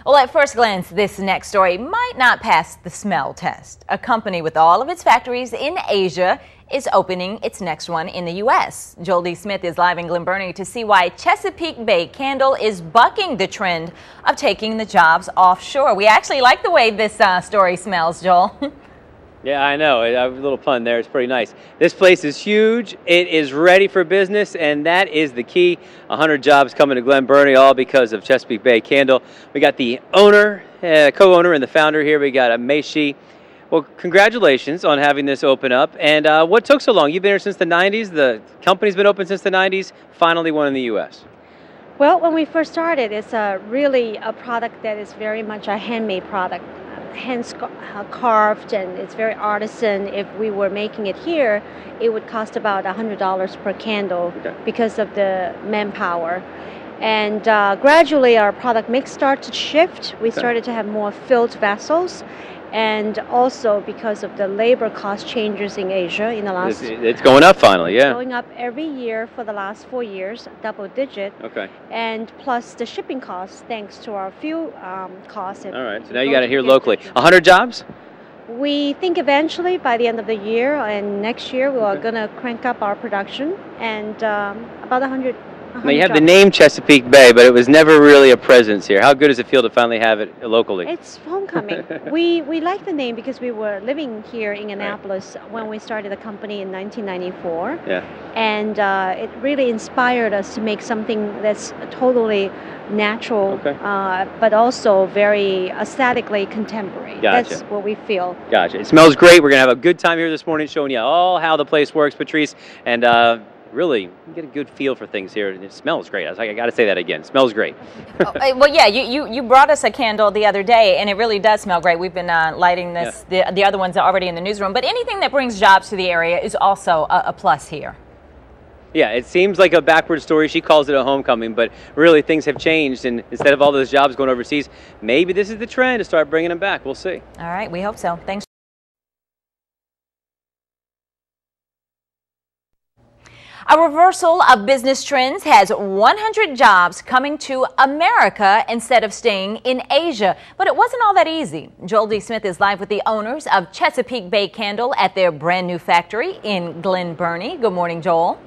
Well, at first glance, this next story might not pass the smell test. A company with all of its factories in Asia is opening its next one in the U.S. Joel D. Smith is live in Glen Burnie to see why Chesapeake Bay Candle is bucking the trend of taking the jobs offshore. We actually like the way this story smells, Joel. Yeah, I know. A little pun there. It's pretty nice. This place is huge. It is ready for business, and that is the key. 100 jobs coming to Glen Burnie, all because of Chesapeake Bay Candle. We got the owner, co-owner, and the founder here. We got Mei Xu. Well, congratulations on having this open up. And what took so long? You've been here since the 90s. The company's been open since the 90s. Finally one in the U.S. Well, when we first started, it's really a product that is very much a handmade product. Hands carved, and it's very artisan. If we were making it here, it would cost about $100 per candle because of the manpower. And gradually our product mix started to shift. We started to have more filled vessels, and also because of the labor cost changes in Asia in the last... It's going up finally, yeah. It's going up every year for the last 4 years, double digit. Okay. And plus the shipping costs, thanks to our fuel costs. All right, so now you got it here locally. 100 jobs? We think eventually by the end of the year and next year we are going to crank up our production, and about 100. Now you have the name Chesapeake Bay, but it was never really a presence here. How good does it feel to finally have it locally? It's homecoming. we like the name because we were living here in Annapolis when we started the company in 1994. Yeah. And it really inspired us to make something that's totally natural, but also very aesthetically contemporary. Gotcha. That's what we feel. Gotcha. It smells great. We're going to have a good time here this morning showing you all how the place works, Patrice. And really, you get a good feel for things here. It smells great. I got to say that again. It smells great. Well, yeah, you brought us a candle the other day, and it really does smell great. We've been lighting this. Yeah. The other ones are already in the newsroom. But anything that brings jobs to the area is also a plus here. Yeah, it seems like a backward story. She calls it a homecoming, but really things have changed. And instead of all those jobs going overseas, maybe this is the trend to start bringing them back. We'll see. All right, we hope so. Thanks. A reversal of business trends has 100 jobs coming to America instead of staying in Asia. But it wasn't all that easy. Joel D. Smith is live with the owners of Chesapeake Bay Candle at their brand new factory in Glen Burnie. Good morning, Joel.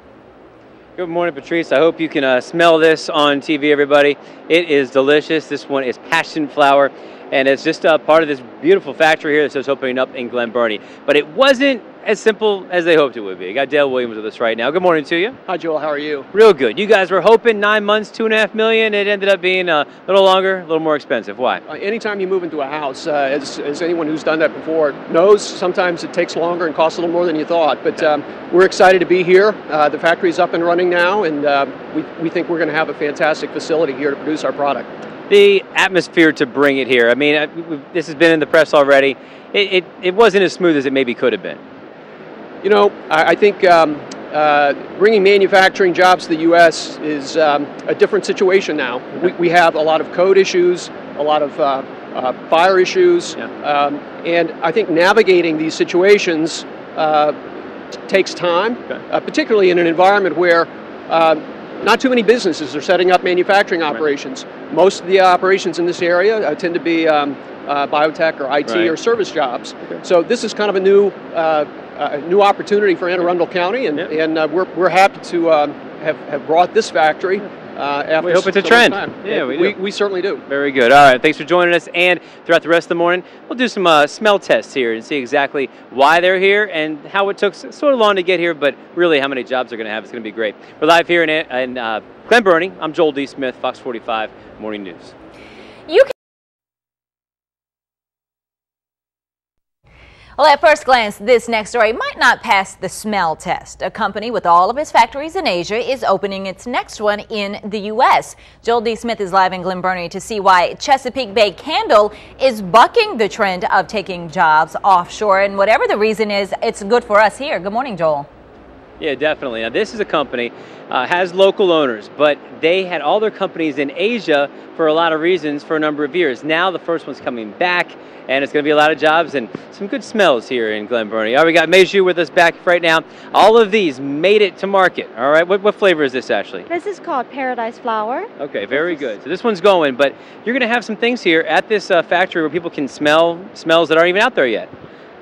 Good morning, Patrice. I hope you can smell this on TV, everybody. It is delicious. This one is passion flower, and it's just part of this beautiful factory here that's just opening up in Glen Burnie. But it wasn't as simple as they hoped it would be. I got Dale Williams with us right now. Good morning to you. Hi, Joel. How are you? Real good. You guys were hoping 9 months, $2.5 million. It ended up being a little longer, a little more expensive. Why? Anytime you move into a house, as anyone who's done that before knows, sometimes it takes longer and costs a little more than you thought. But we're excited to be here. The factory's up and running now, and we think we're going to have a fantastic facility here to produce our product. The atmosphere to bring it here. I mean, this has been in the press already. It wasn't as smooth as it maybe could have been. You know, I think bringing manufacturing jobs to the U.S. is a different situation now. We have a lot of code issues, a lot of fire issues, and I think navigating these situations takes time, particularly in an environment where not too many businesses are setting up manufacturing operations. Most of the operations in this area tend to be biotech or IT or service jobs. So this is kind of a new opportunity for Anne Arundel County, and we're happy to have brought this factory. After we hope it's a trend. Yeah, we certainly do. Very good. All right, thanks for joining us. And throughout the rest of the morning, we'll do some smell tests here and see exactly why they're here and how it took sort of long to get here, but really how many jobs they're going to have. It's going to be great. We're live here in Glen Burnie. I'm Joel D. Smith, Fox 45 Morning News. Well, at first glance, this next story might not pass the smell test. A company with all of its factories in Asia is opening its next one in the U.S. Joel D. Smith is live in Glen Burnie to see why Chesapeake Bay Candle is bucking the trend of taking jobs offshore. And whatever the reason is, it's good for us here. Good morning, Joel. Yeah, definitely. Now, this is a company, has local owners, but they had all their companies in Asia for a lot of reasons for a number of years. Now the first one's coming back, and it's going to be a lot of jobs and some good smells here in Glen Burnie. All right, we got Mei Xu with us back right now. All of these made it to market. All right, what flavor is this, Ashley? This is called Paradise Flower. Okay, very good. So this one's going, but you're going to have some things here at this factory where people can smell smells that aren't even out there yet.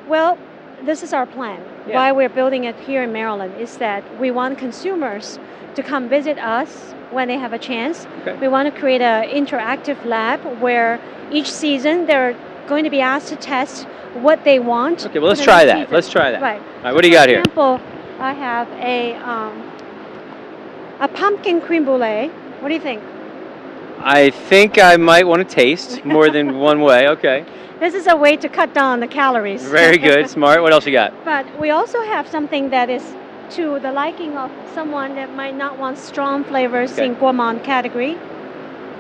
Well, this is our plan. Yeah. Why we're building it here in Maryland is that we want consumers to come visit us when they have a chance. Okay. We want to create an interactive lab where each season they're going to be asked to test what they want. Okay, well, let's try that. Season. Let's try that. Right. All right, what do you got here? For example, I have a pumpkin creme brulee. What do you think? I think I might want to taste more than one way. Okay. This is a way to cut down the calories. Very good, smart. What else you got? But we also have something that is to the liking of someone that might not want strong flavors in gourmand category.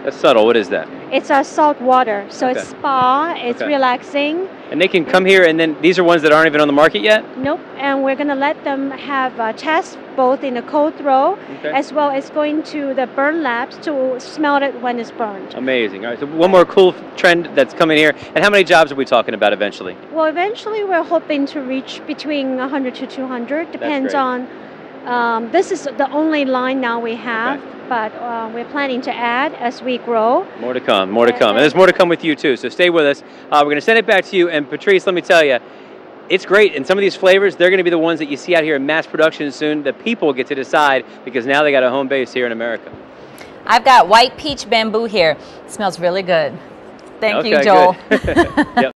That's subtle. What is that? It's a salt water, so Okay. it's spa, it's Okay. relaxing. And they can come here, and then these are ones that aren't even on the market yet? Nope, and we're going to let them have a test both in the cold throw Okay. as well as going to the burn labs to smell it when it's burned. Amazing. All right, so one more cool trend that's coming here. And how many jobs are we talking about eventually? Well, eventually we're hoping to reach between 100 to 200. Depends great. on, this is the only line now we have, Okay. but we're planning to add as we grow. More to come, more to come. And there's more to come with you, too, so stay with us. We're going to send it back to you. And Patrice, let me tell you, it's great. And some of these flavors, they're going to be the ones that you see out here in mass production soon. The people get to decide because now they got a home base here in America. I've got white peach bamboo here. It smells really good. Thank you, Okay, Joel. good. Yep.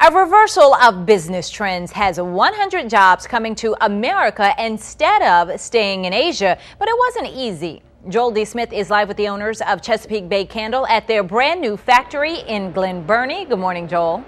A reversal of business trends has 100 jobs coming to America instead of staying in Asia, but it wasn't easy. Joel D. Smith is live with the owners of Chesapeake Bay Candle at their brand new factory in Glen Burnie. Good morning, Joel.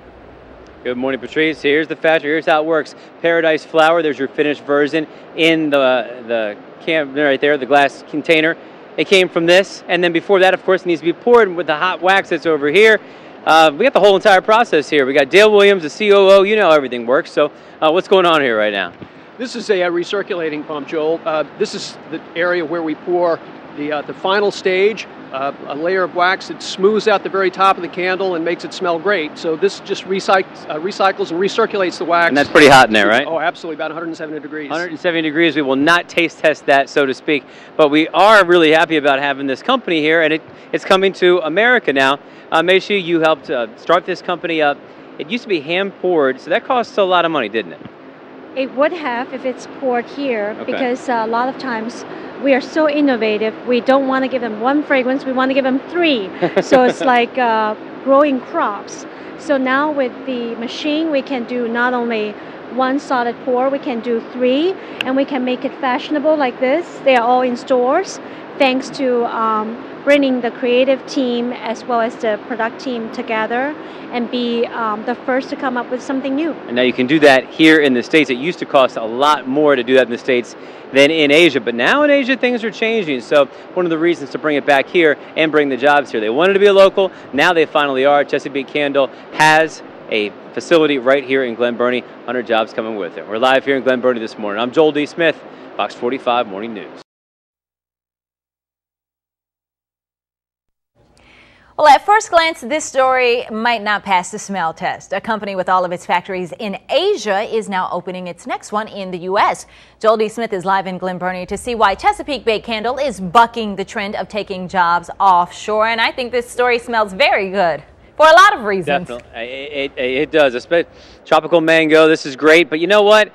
Good morning, Patrice. Here's the factory. Here's how it works. Paradise Flower. There's your finished version in the can right there, the glass container. It came from this, and then before that, of course, it needs to be poured with the hot wax that's over here. We got the whole entire process here. We got Dale Williams, the COO. You know how everything works. So what's going on here right now? This is a recirculating pump, Joel. This is the area where we pour the final stage, a layer of wax that smooths out the very top of the candle and makes it smell great. So this just recycles and recirculates the wax. And that's pretty hot in there, right? Oh, absolutely, about 170 degrees. 170 degrees. We will not taste test that, so to speak. But we are really happy about having this company here, and it's coming to America now. Mei Xu, you helped start this company up. It used to be hand poured, so that costs a lot of money, didn't it? It would have if it's poured here, Okay. because a lot of times we are so innovative. We don't want to give them one fragrance, we want to give them three. So it's like growing crops. So now with the machine, we can do not only one solid pour, we can do three, and we can make it fashionable like this. They are all in stores, thanks to bringing the creative team as well as the product team together and be the first to come up with something new. And now you can do that here in the States. It used to cost a lot more to do that in the States than in Asia, but now in Asia things are changing. So one of the reasons to bring it back here and bring the jobs here. They wanted to be a local, now they finally are. Chesapeake Candle has a facility right here in Glen Burnie, 100 jobs coming with it. We're live here in Glen Burnie this morning. I'm Joel D. Smith, Fox 45 Morning News. Well, at first glance, this story might not pass the smell test. A company with all of its factories in Asia is now opening its next one in the U.S. Joel D. Smith is live in Glen Burnie to see why Chesapeake Bay Candle is bucking the trend of taking jobs offshore. And I think this story smells very good for a lot of reasons. Definitely. It does. Especially tropical mango. This is great. But you know what?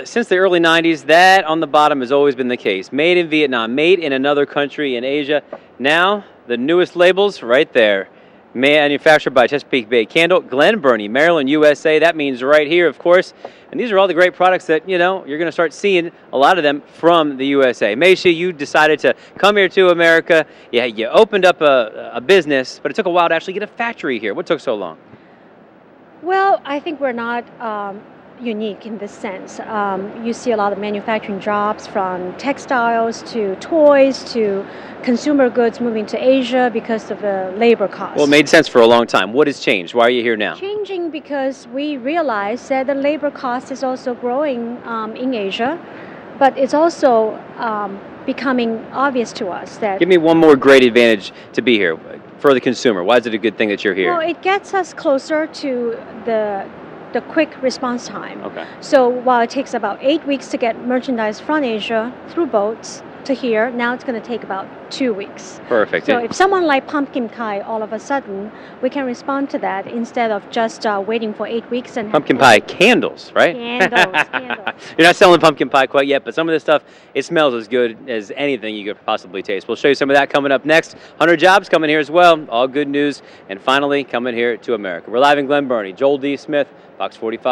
Since the early 90s, that on the bottom has always been the case. Made in Vietnam, made in another country in Asia. Now, the newest labels right there. Manufactured by Chesapeake Bay Candle, Glen Burnie, Maryland, USA. That means right here, of course. And these are all the great products that, you know, you're going to start seeing a lot of them from the USA. Mei Xu, you decided to come here to America. Yeah, you opened up a business, but it took a while to actually get a factory here. What took so long? Well, I think we're not unique in this sense. You see a lot of manufacturing jobs, from textiles to toys to consumer goods moving to Asia because of the labor costs. Well, it made sense for a long time. What has changed? Why are you here now? Changing because we realize that the labor cost is also growing in Asia, but it's also becoming obvious to us that... Give me one more great advantage to be here for the consumer. Why is it a good thing that you're here? Well, it gets us closer to the quick response time. Okay. So while it takes about 8 weeks to get merchandise from Asia through boats to here, now it's going to take about 2 weeks. Perfect. So if someone like pumpkin pie, all of a sudden, we can respond to that instead of just waiting for 8 weeks and... Pumpkin pie candles, right? Candles. You're not selling pumpkin pie quite yet, but some of this stuff, it smells as good as anything you could possibly taste. We'll show you some of that coming up next. 100 jobs coming here as well. All good news. And finally, coming here to America. We're live in Glen Burnie. Joel D. Smith, Fox 45.